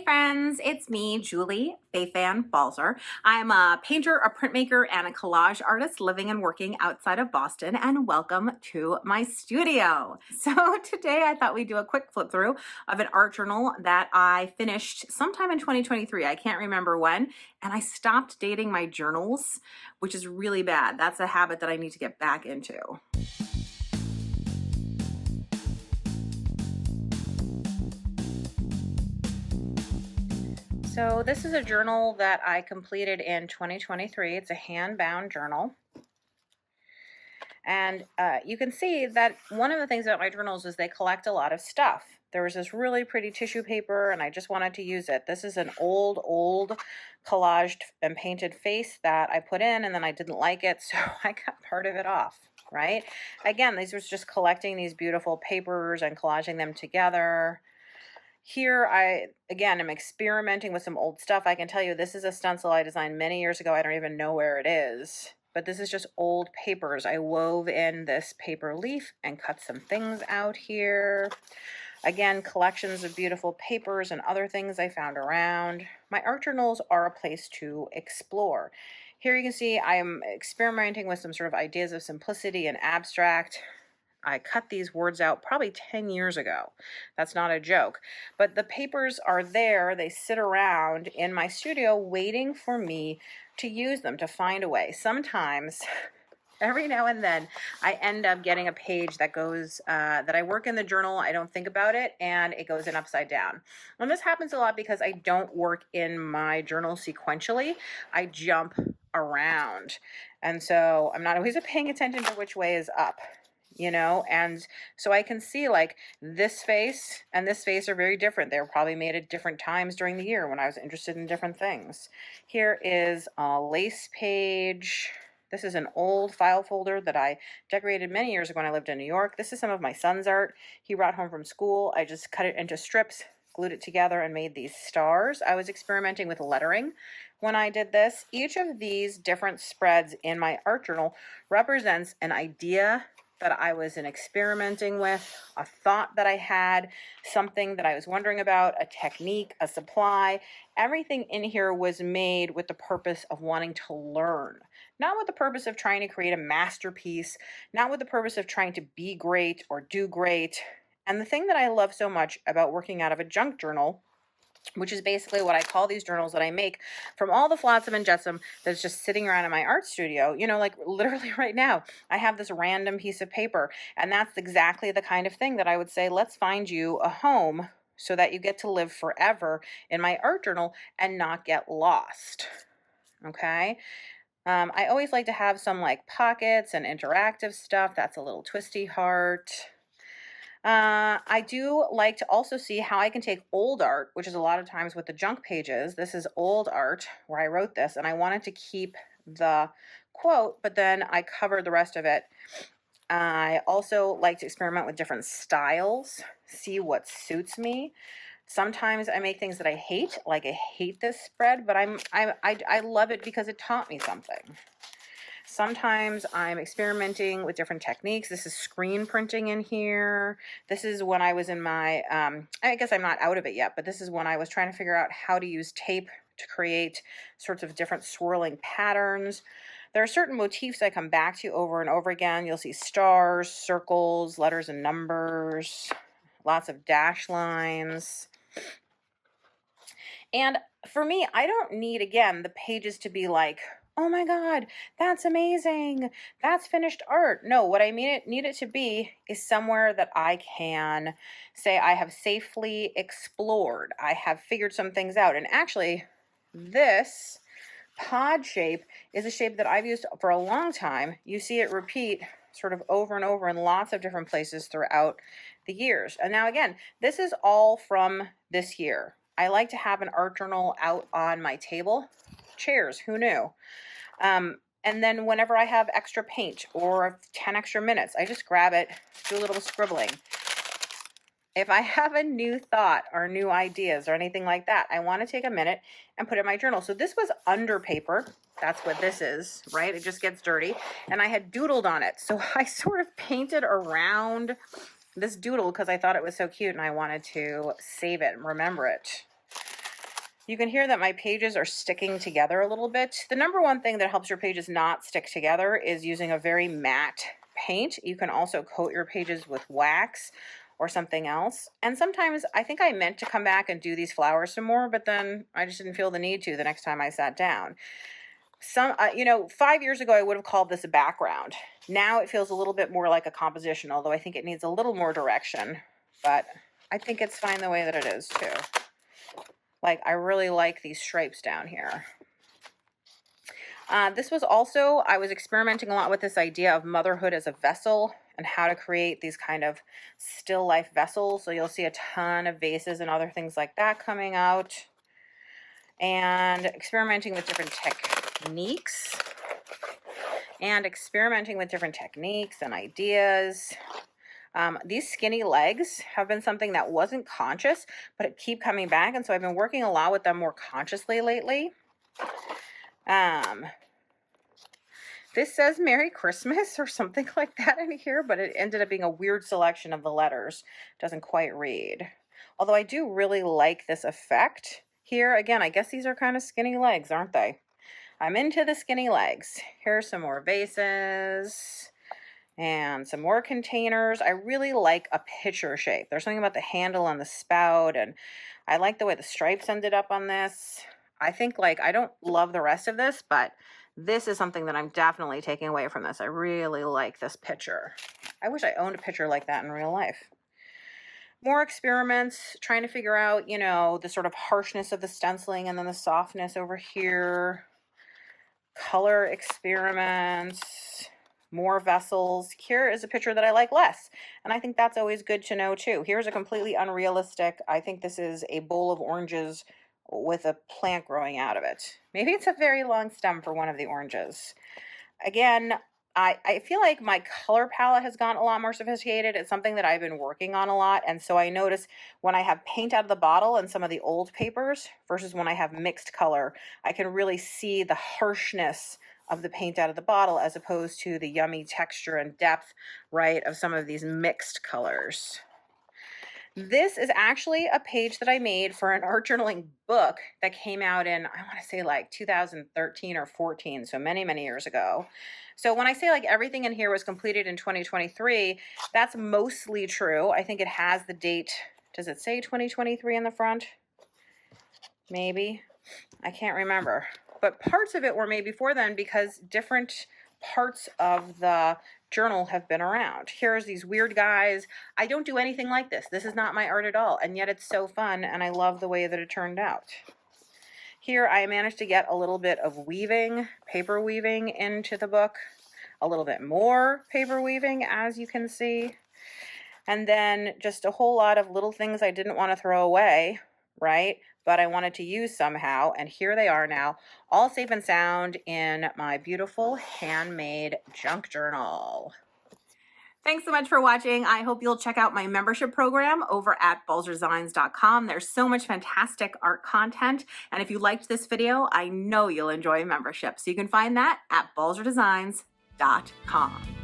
Hey friends, it's me, Julie Fei-Fan Balzer. I'm a painter, a printmaker, and a collage artist living and working outside of Boston, and welcome to my studio. So today I thought we'd do a quick flip through of an art journal that I finished sometime in 2023. I can't remember when, and I stopped dating my journals, which is really bad. That's a habit that I need to get back into. So this is a journal that I completed in 2023. It's a hand-bound journal. And you can see that one of the things about my journals is they collect a lot of stuff. There was this really pretty tissue paper and I just wanted to use it. This is an old collaged and painted face that I put in, and then I didn't like it, so I cut part of it off, right? Again, these was just collecting these beautiful papers and collaging them together. Here, again, I'm experimenting with some old stuff. I can tell you this is a stencil I designed many years ago. I don't even know where it is, but this is just old papers. I wove in this paper leaf and cut some things out here. Again, collections of beautiful papers and other things I found around. My art journals are a place to explore. Here you can see I am experimenting with some sort of ideas of simplicity and abstract. I cut these words out probably 10 years ago. That's not a joke. But the papers are there. They sit around in my studio waiting for me to use them, to find a way. Sometimes, every now and then, I end up getting a page that goes, that I work in the journal, I don't think about it, and it goes in upside down. And this happens a lot because I don't work in my journal sequentially. I jump around. And so I'm not always paying attention to which way is up. And so I can see like this face and this face are very different. They were probably made at different times during the year when I was interested in different things. Here is a lace page. This is an old file folder that I decorated many years ago when I lived in New York. This is some of my son's art he brought home from school. I just cut it into strips, glued it together, and made these stars. I was experimenting with lettering when I did this. Each of these different spreads in my art journal represents an idea that I was experimenting with, a thought that I had, something that I was wondering about, a technique, a supply. Everything in here was made with the purpose of wanting to learn, not with the purpose of trying to create a masterpiece, not with the purpose of trying to be great or do great. And the thing that I love so much about working out of a junk journal, which is basically what I call these journals that I make from all the flotsam and jetsam that's just sitting around in my art studio. Like literally right now, I have this random piece of paper, and that's exactly the kind of thing that I would say, let's find you a home so that you get to live forever in my art journal and not get lost. Okay? I always like to have some like pockets and interactive stuff. That's a little twisty heart. I do like to also see how I can take old art, which is a lot of times with the junk pages. This is old art where I wrote this, and I wanted to keep the quote, but then I covered the rest of it. I also like to experiment with different styles, see what suits me. Sometimes I make things that I hate, like I hate this spread, but I love it because it taught me something. Sometimes I'm experimenting with different techniques. This is screen printing in here. This is when I was in my, I guess I'm not out of it yet, but this is when I was trying to figure out how to use tape to create sorts of different swirling patterns. There are certain motifs I come back to over and over again. You'll see stars, circles, letters and numbers, lots of dash lines. And for me, I don't need, again, the pages to be like, oh my God, that's amazing. That's finished art. No, what I need it to be is somewhere that I can say I have safely explored. I have figured some things out. And actually, this pod shape is a shape that I've used for a long time. You see it repeat sort of over and over in lots of different places throughout the years. And now again, this is all from this year. I like to have an art journal out on my table. Chairs, who knew? And then whenever I have extra paint or 10 extra minutes, I just grab it, do a little scribbling. If I have a new thought or new ideas or anything like that, I want to take a minute and put it in my journal. So this was under paper. That's what this is, right? It just gets dirty. And I had doodled on it. So I sort of painted around this doodle because I thought it was so cute and I wanted to save it and remember it. You can hear that my pages are sticking together a little bit. The number one thing that helps your pages not stick together is using a very matte paint. You can also coat your pages with wax or something else. And sometimes I think I meant to come back and do these flowers some more, but then I just didn't feel the need to the next time I sat down. 5 years ago, I would have called this a background. Now it feels a little bit more like a composition, although I think it needs a little more direction, but I think it's fine the way that it is too. Like, I really like these stripes down here. This was also, I was experimenting a lot with this idea of motherhood as a vessel and how to create these kind of still life vessels. So you'll see a ton of vases and other things like that coming out. And experimenting with different techniques. And ideas. These skinny legs have been something that wasn't conscious, but it keep coming back. And so I've been working a lot with them more consciously lately. This says Merry Christmas or something like that in here, but it ended up being a weird selection of the letters. Doesn't quite read. Although I do really like this effect here. Again, I guess these are kind of skinny legs, aren't they? I'm into the skinny legs. Here's some more vases and some more containers. I really like a pitcher shape. There's something about the handle and the spout, and I like the way the stripes ended up on this. I think, like, I don't love the rest of this, but this is something that I'm definitely taking away from this. I really like this pitcher. I wish I owned a pitcher like that in real life. More experiments, trying to figure out, you know, the sort of harshness of the stenciling and then the softness over here. Color experiments, more vessels. Here is a picture that I like less, and I think that's always good to know too. Here's a completely unrealistic, I think this is a bowl of oranges with a plant growing out of it. Maybe it's a very long stem for one of the oranges. Again, I feel like my color palette has gotten a lot more sophisticated. It's something that I've been working on a lot, and so I notice when I have paint out of the bottle and some of the old papers versus when I have mixed color, I can really see the harshness of the paint out of the bottle as opposed to the yummy texture and depth, right, of some of these mixed colors. This is actually a page that I made for an art journaling book that came out in, I want to say like 2013 or 14, so many, many years ago. So when I say like everything in here was completed in 2023, that's mostly true. I think it has the date. Does it say 2023 in the front? Maybe. I can't remember. But parts of it were made before then because different parts of the journal have been around. Here's these weird guys. I don't do anything like this. This is not my art at all, and yet it's so fun, and I love the way that it turned out. Here I managed to get a little bit of weaving, paper weaving into the book, a little bit more paper weaving, as you can see, and then just a whole lot of little things I didn't want to throw away, right? But I wanted to use somehow, and here they are now, all safe and sound in my beautiful handmade junk journal. Thanks so much for watching. I hope you'll check out my membership program over at balzerdesigns.com. There's so much fantastic art content, and if you liked this video, I know you'll enjoy membership. So you can find that at balzerdesigns.com.